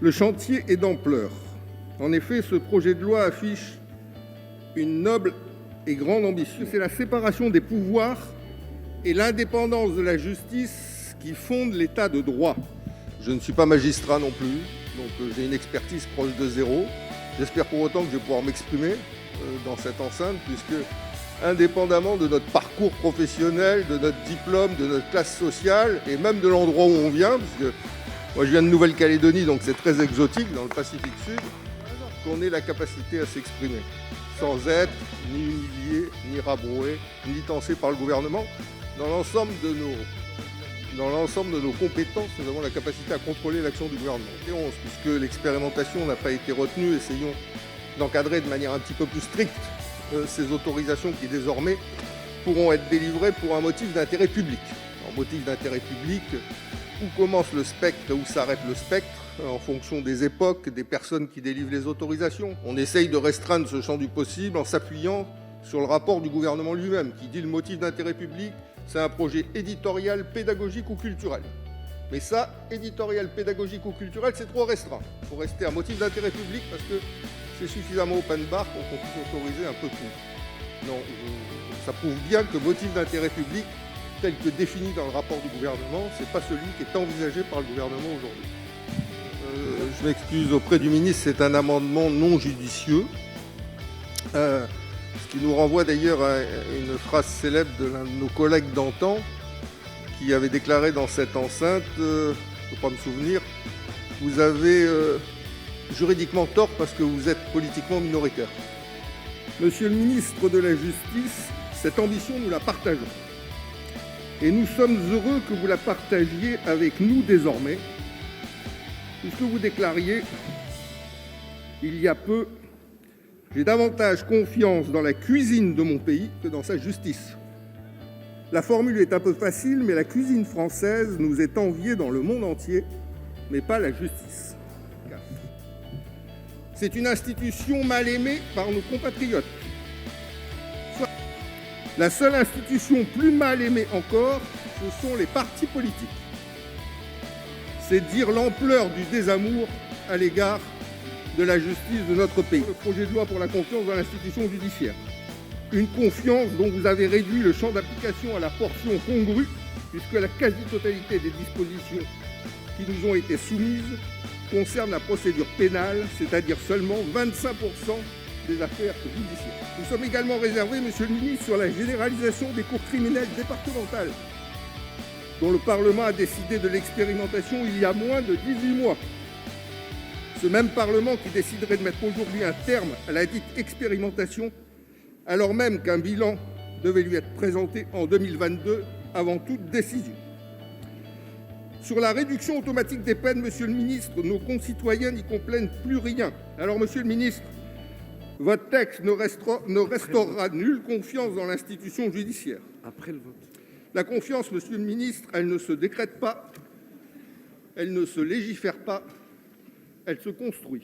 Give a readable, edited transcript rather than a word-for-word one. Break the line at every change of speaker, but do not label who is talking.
Le chantier est d'ampleur. En effet, ce projet de loi affiche une noble et grande ambition. C'est la séparation des pouvoirs et l'indépendance de la justice qui fondent l'état de droit. Je ne suis pas magistrat non plus, donc j'ai une expertise proche de zéro. J'espère pour autant que je vais pouvoir m'exprimer dans cette enceinte, puisque indépendamment de notre parcours professionnel, de notre diplôme, de notre classe sociale et même de l'endroit où on vient, parce que moi je viens de Nouvelle-Calédonie, donc c'est très exotique dans le Pacifique Sud, qu'on ait la capacité à s'exprimer, sans être ni humilié, ni rabroué, ni tensé par le gouvernement. Dans l'ensemble de nos compétences, nous avons la capacité à contrôler l'action du gouvernement. Et 11, puisque l'expérimentation n'a pas été retenue, essayons d'encadrer de manière un petit peu plus stricte ces autorisations qui désormais pourront être délivrées pour un motif d'intérêt public. En motif d'intérêt public, où commence le spectre, où s'arrête le spectre, en fonction des époques, des personnes qui délivrent les autorisations. On essaye de restreindre ce champ du possible en s'appuyant sur le rapport du gouvernement lui-même, qui dit le motif d'intérêt public, c'est un projet éditorial, pédagogique ou culturel. Mais ça, éditorial, pédagogique ou culturel, c'est trop restreint. Il faut rester un motif d'intérêt public parce que c'est suffisamment open bar pour qu'on puisse autoriser un peu tout. Non, ça prouve bien que le motif d'intérêt public, tel que défini dans le rapport du gouvernement, c'est pas celui qui est envisagé par le gouvernement aujourd'hui. Je m'excuse auprès du ministre, c'est un amendement non judicieux. Ce qui nous renvoie d'ailleurs à une phrase célèbre de l'un de nos collègues d'antan qui avait déclaré dans cette enceinte, je ne peux pas me souvenir, vous avez juridiquement tort parce que vous êtes politiquement minoritaire. Monsieur le ministre de la Justice, cette ambition, nous la partageons. Et nous sommes heureux que vous la partagiez avec nous désormais, puisque vous déclariez il y a peu: j'ai davantage confiance dans la cuisine de mon pays que dans sa justice. La formule est un peu facile, mais la cuisine française nous est enviée dans le monde entier, mais pas la justice. C'est une institution mal aimée par nos compatriotes. La seule institution plus mal aimée encore, ce sont les partis politiques. C'est dire l'ampleur du désamour à l'égard de la justice de notre pays. Le projet de loi pour la confiance dans l'institution judiciaire. Une confiance dont vous avez réduit le champ d'application à la portion congrue, puisque la quasi-totalité des dispositions qui nous ont été soumises concernent la procédure pénale, c'est-à-dire seulement 25% des affaires judiciaires. Nous sommes également réservés, Monsieur le ministre, sur la généralisation des cours criminelles départementales, dont le Parlement a décidé de l'expérimentation il y a moins de 18 mois. Ce même Parlement qui déciderait de mettre aujourd'hui un terme à la dite expérimentation, alors même qu'un bilan devait lui être présenté en 2022 avant toute décision. Sur la réduction automatique des peines, Monsieur le ministre, nos concitoyens n'y comprennent plus rien. Alors, Monsieur le ministre, votre texte ne restaurera nulle confiance dans l'institution judiciaire.
Après le vote.
La confiance, Monsieur le ministre, elle ne se décrète pas, elle ne se légifère pas, elle se construit.